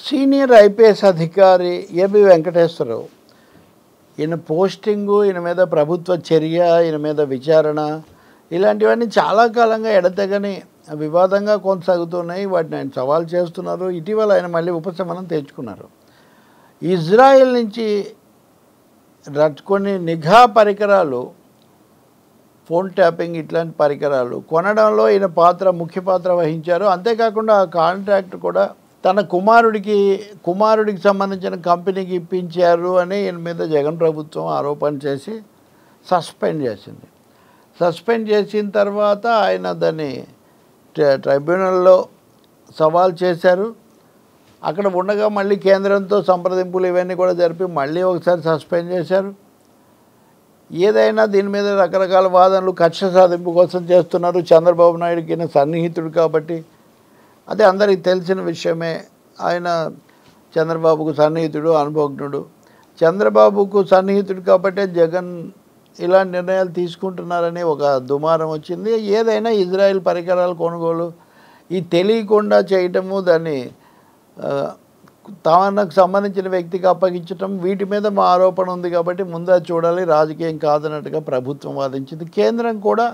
Senior IPS అధికారి AB Venkateswararao ఈయన posting, ఈయన మీద ప్రభుత్వ చర్య, ఈయన మీద విచారణ ఇలాంటివన్నీ చాలా కాలంగా ఎడతెగని వివాదంగా కొనసాగుతున్నాయి. వాటిని ఆయన సవాల్ చేస్తున్నారు. ఇటీవల ఆయన మళ్ళీ ఉపశమనం తెచ్చుకున్నారు. ఇజ్రాయెల్ నుంచి కొన్ని నిఘా పరికరాలు, ఫోన్ ట్యాపింగ్ ఇట్లాంటి పరికరాలు కొనడంలో ఈయన ముఖ్య పాత్ర వహించారు. అంతేకాకుండా ఆ కాంట్రాక్ట్ కూడా తన కుమారుడికి సంబంధించిన కంపెనీకి ఇప్పించారు అని ఈయన మీద జగన్ ప్రభుత్వం ఆరోపణ చేసి సస్పెండ్ చేసింది. సస్పెండ్ చేసిన తర్వాత ఆయన దాన్ని ట్రైబ్యునల్లో సవాల్ చేశారు. అక్కడ ఉండగా మళ్ళీ కేంద్రంతో సంప్రదింపులు ఇవన్నీ కూడా జరిపి మళ్ళీ ఒకసారి సస్పెండ్ చేశారు. ఏదైనా దీని మీద రకరకాల వాదనలు కక్ష సాధింపు కోసం చేస్తున్నారు. చంద్రబాబు నాయుడుకి సన్నిహితుడు కాబట్టి, అదే అందరికీ తెలిసిన విషయమే. ఆయన చంద్రబాబుకు సన్నిహితుడు, అనుభవజ్ఞుడు. చంద్రబాబుకు సన్నిహితుడు కాబట్టే జగన్ ఇలాంటి నిర్ణయాలు తీసుకుంటున్నారని ఒక దుమారం వచ్చింది. ఏదైనా ఇజ్రాయెల్ పరికరాల కొనుగోలు ఈ తెలియకుండా చేయటము, దాన్ని తనకు సంబంధించిన వ్యక్తికి అప్పగించటం, వీటి మీద మా ఆరోపణ ఉంది కాబట్టి ముందు చూడాలి, రాజకీయం కాదన్నట్టుగా ప్రభుత్వం వాదించింది. కేంద్రం కూడా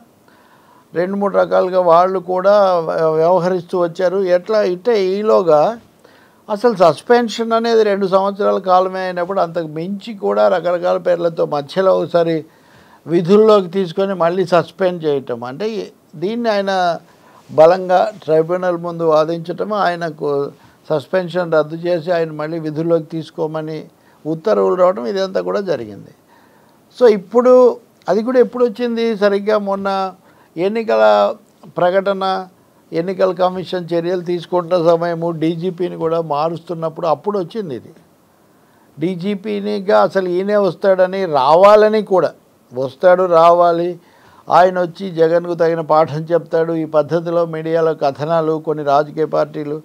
2-3 రకాలుగా వాళ్ళు కూడా వ్యవహరిస్తూ వచ్చారు. ఈలోగా అసలు సస్పెన్షన్ అనేది 2 సంవత్సరాల కాలమే అయినప్పుడు అంతకు మించి కూడా రకరకాల పేర్లతో మధ్యలో ఒకసారి విధుల్లోకి తీసుకొని మళ్ళీ సస్పెండ్ చేయటం, అంటే దీన్ని ఆయన బలంగా ట్రైబ్యునల్ ముందు వాదించటం, ఆయనకు సస్పెన్షన్ రద్దు చేసి ఆయన మళ్ళీ విధుల్లోకి తీసుకోమని ఉత్తర్వులు రావడం, ఇదంతా కూడా జరిగింది. సో ఇప్పుడు అది కూడా ఎప్పుడు వచ్చింది, సరిగ్గా మొన్న ఎన్నికల ప్రకటన, ఎన్నికల కమిషన్ చర్యలు తీసుకుంటున్న సమయము, డీజీపీని కూడా మారుస్తున్నప్పుడు అప్పుడు వచ్చింది ఇది. డీజీపీనిగా అసలు ఈయనే వస్తాడని, రావాలని కూడా రావాలి, ఆయన వచ్చి జగన్కు తగిన పాఠం చెప్తాడు, ఈ పద్ధతిలో మీడియాలో కథనాలు, కొన్ని రాజకీయ పార్టీలు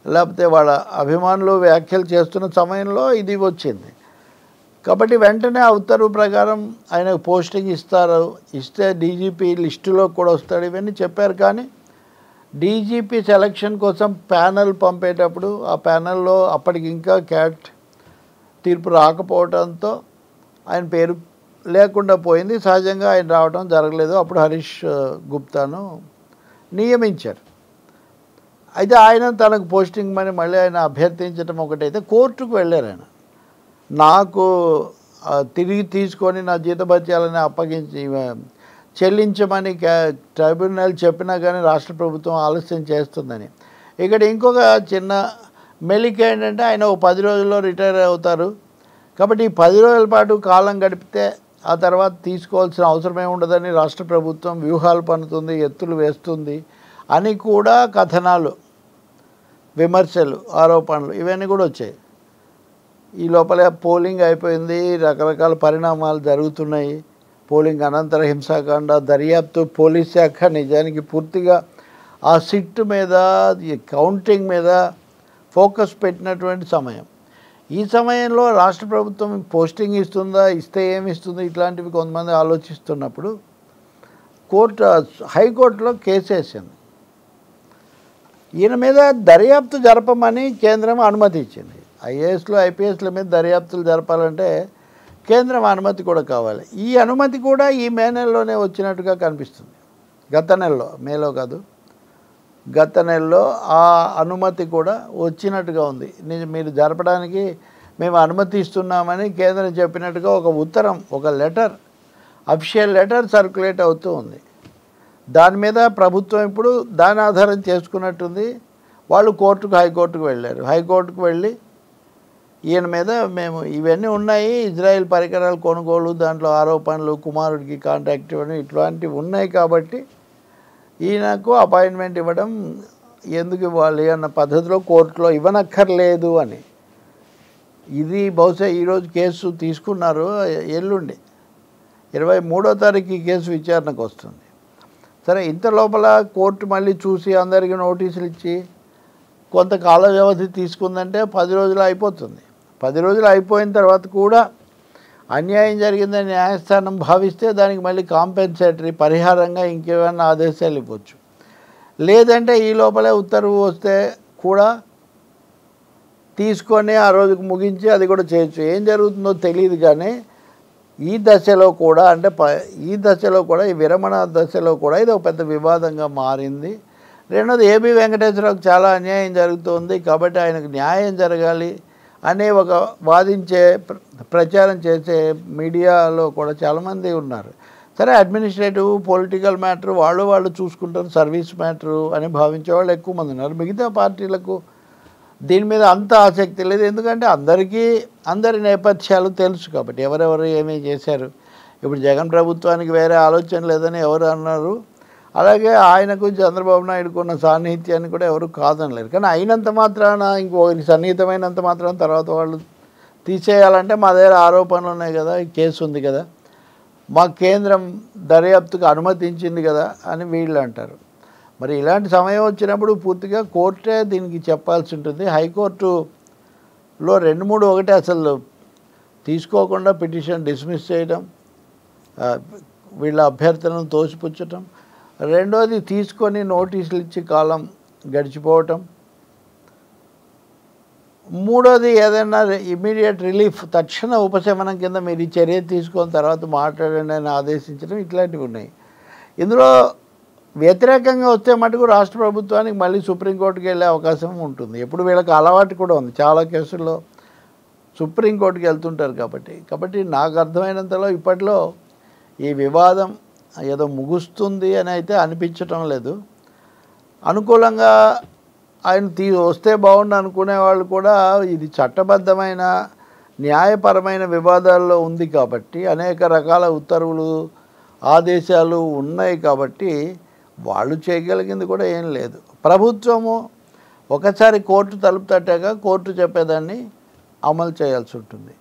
లేకపోతే వాళ్ళ అభిమానులు వ్యాఖ్యలు చేస్తున్న సమయంలో ఇది వచ్చింది. కాబట్టి వెంటనే ఆ ఉత్తర్వు ప్రకారం ఆయనకు పోస్టింగ్ ఇస్తే డీజీపీ లిస్టులో కూడా వస్తాడు, ఇవన్నీ చెప్పారు. కానీ డీజీపీ సెలక్షన్ కోసం ప్యానెల్ పంపేటప్పుడు ఆ ప్యానెల్లో అప్పటికి ఇంకా క్యాట్ తీర్పు రాకపోవడంతో ఆయన పేరు లేకుండా పోయింది. సహజంగా ఆయన రావడం జరగలేదు. అప్పుడు హరీష్ గుప్తాను నియమించారు. అయితే ఆయన తనకు పోస్టింగ్ మని మళ్ళీ ఆయన అభ్యర్థించడం ఒకటైతే కోర్టుకు వెళ్ళారు. ఆయన నాకు తిరిగి తీసుకొని నా జీతభత్యాలని అప్పగించి చెల్లించమని ట్రైబ్యునల్ చెప్పినా కానీ రాష్ట్ర ప్రభుత్వం ఆలస్యం చేస్తుందని. ఇక్కడ ఇంకొక చిన్న మెలిక ఏంటంటే ఆయన 10 రోజుల్లో రిటైర్ అవుతారు కాబట్టి ఈ 10 రోజుల పాటు కాలం గడిపితే ఆ తర్వాత తీసుకోవాల్సిన అవసరమే ఉండదని రాష్ట్ర ప్రభుత్వం వ్యూహాలు పన్నుతుంది, ఎత్తులు వేస్తుంది అని కూడా కథనాలు, విమర్శలు, ఆరోపణలు ఇవన్నీ కూడా వచ్చాయి. ఈ లోపల పోలింగ్ అయిపోయింది, రకరకాల పరిణామాలు జరుగుతున్నాయి. పోలింగ్ అనంతర హింసాకాండ దర్యాప్తు పోలీస్ శాఖ నిజానికి పూర్తిగా ఆ సిట్ మీద, కౌంటింగ్ మీద ఫోకస్ పెట్టినటువంటి సమయం. ఈ సమయంలో రాష్ట్ర ప్రభుత్వం పోస్టింగ్ ఇస్తుందా, ఇస్తే ఏమి ఇస్తుంది, ఇట్లాంటివి కొంతమంది ఆలోచిస్తున్నప్పుడు హైకోర్టులో కేసు వేసింది. ఈయన మీద దర్యాప్తు జరపమని కేంద్రం అనుమతి ఇచ్చింది. ఐఏఎస్లు, ఐపీఎస్ల మీద దర్యాప్తులు జరపాలంటే కేంద్రం అనుమతి కూడా కావాలి. ఈ అనుమతి కూడా ఈ మే నెలలోనే వచ్చినట్టుగా కనిపిస్తుంది. గత నెలలో, మేలో కాదు, గత నెలలో ఆ అనుమతి కూడా వచ్చినట్టుగా ఉంది. మీరు జరపడానికి మేము అనుమతి ఇస్తున్నామని కేంద్రం చెప్పినట్టుగా ఒక ఉత్తరం, ఒక లెటర్, అఫీషియల్ లెటర్ సర్క్యులేట్ అవుతూ ఉంది. దాని మీద ప్రభుత్వం ఇప్పుడు దాని ఆధారం చేసుకున్నట్టుంది. వాళ్ళు హైకోర్టుకు వెళ్ళారు. హైకోర్టుకు వెళ్ళి ఈయన మీద మేము ఇవన్నీ ఉన్నాయి, ఇజ్రాయెల్ పరికరాలు కొనుగోలు, దాంట్లో ఆరోపణలు, కుమారుడికి కాంటాక్ట్ ఇవ్వడం, ఇట్లాంటివి ఉన్నాయి కాబట్టి ఈయనకు అపాయింట్మెంట్ ఇవ్వడం ఎందుకు ఇవ్వాలి అన్న పద్ధతిలో కోర్టులో ఇవ్వనక్కర్లేదు అని. ఇది బహుశా ఈరోజు కేసు తీసుకున్నారు, ఎల్లుండి 23వ తారీఖు కేసు విచారణకు వస్తుంది. సరే, ఇంత లోపల కోర్టు మళ్ళీ చూసి అందరికీ నోటీసులు ఇచ్చి కొంత కాల వ్యవధి తీసుకుందంటే 10 రోజులు అయిపోతుంది. 10 రోజులు అయిపోయిన తర్వాత కూడా అన్యాయం జరిగిందని న్యాయస్థానం భావిస్తే దానికి మళ్ళీ కాంపెన్సేటరీ పరిహారంగా ఇంకేమైనా ఆదేశాలు ఇవ్వచ్చు. లేదంటే ఈ లోపలే ఉత్తర్వు వస్తే కూడా తీసుకొని ఆ రోజుకు ముగించి అది కూడా చేయొచ్చు. ఏం జరుగుతుందో తెలియదు కానీ ఈ దశలో కూడా అంటే ఈ దశలో కూడా ఈ విరమణ దశలో కూడా ఇది ఒక పెద్ద వివాదంగా మారింది. రెండోది ఏబి వెంకటేశ్వరరావుకి చాలా అన్యాయం జరుగుతుంది కాబట్టి ఆయనకు న్యాయం జరగాలి అనే ఒక వాదించే ప్రచారం చేసే మీడియాలో కూడా చాలామంది ఉన్నారు. సరే అడ్మినిస్ట్రేటివ్ పొలిటికల్ మ్యాటర్ వాళ్ళు చూసుకుంటారు, సర్వీస్ మ్యాటరు అని భావించే వాళ్ళు ఎక్కువ మంది ఉన్నారు. మిగతా పార్టీలకు దీని మీద అంత ఆసక్తి లేదు. ఎందుకంటే అందరి నేపథ్యాలు తెలుసు కాబట్టి ఎవరెవరు ఏమేమి చేశారు. ఇప్పుడు జగన్ ప్రభుత్వానికి వేరే ఆలోచన లేదని ఎవరు అన్నారు, అలాగే ఆయనకు చంద్రబాబు నాయుడుకు ఉన్న సాన్నిహిత్యాన్ని కూడా ఎవరు కాదనలేరు. కానీ అయినంత మాత్రాన ఇంకొకరికి సన్నిహితమైనంత మాత్రాన తర్వాత వాళ్ళు తీసేయాలంటే మా దగ్గర ఆరోపణలు ఉన్నాయి కదా, ఈ కేసు ఉంది కదా, మా కేంద్రం దర్యాప్తుకు అనుమతించింది కదా అని వీళ్ళు అంటారు. మరి ఇలాంటి సమయం వచ్చినప్పుడు పూర్తిగా కోర్టే దీనికి చెప్పాల్సి ఉంటుంది. హైకోర్టులో 2, 3 ఒకటి అసలు తీసుకోకుండా పిటిషన్ డిస్మిస్ చేయడం, వీళ్ళ అభ్యర్థనను తోసిపుచ్చటం, రెండోది తీసుకొని నోటీసులు ఇచ్చి కాలం గడిచిపోవటం, మూడోది ఏదైనా ఇమీడియట్ రిలీఫ్ తక్షణ ఉపశమనం కింద మీరు ఈ చర్య తీసుకొని తర్వాత మాట్లాడండి అని ఆదేశించడం, ఇట్లాంటివి ఉన్నాయి. ఇందులో వ్యతిరేకంగా వస్తే మటుకు రాష్ట్ర ప్రభుత్వానికి మళ్ళీ సుప్రీంకోర్టుకి వెళ్ళే అవకాశం ఉంటుంది. ఎప్పుడు వీళ్ళకి అలవాటు కూడా ఉంది, చాలా కేసుల్లో సుప్రీంకోర్టుకి వెళ్తుంటారు కాబట్టి నాకు అర్థమైనంతలో ఇప్పట్లో ఈ వివాదం ఏదో ముగుస్తుంది అని అయితే అనిపించటం లేదు. అనుకూలంగా ఆయన వస్తే బాగుండు అనుకునే వాళ్ళు కూడా ఇది చట్టబద్ధమైన న్యాయపరమైన వివాదాల్లో ఉంది కాబట్టి అనేక రకాల ఉత్తర్వులు ఆదేశాలు ఉన్నాయి కాబట్టి వాళ్ళు చేయగలిగింది కూడా ఏం లేదు. ప్రభుత్వము ఒకసారి కోర్టు తలుపు తట్టాక కోర్టు చెప్పేదాన్ని అమలు చేయాల్సి ఉంటుంది.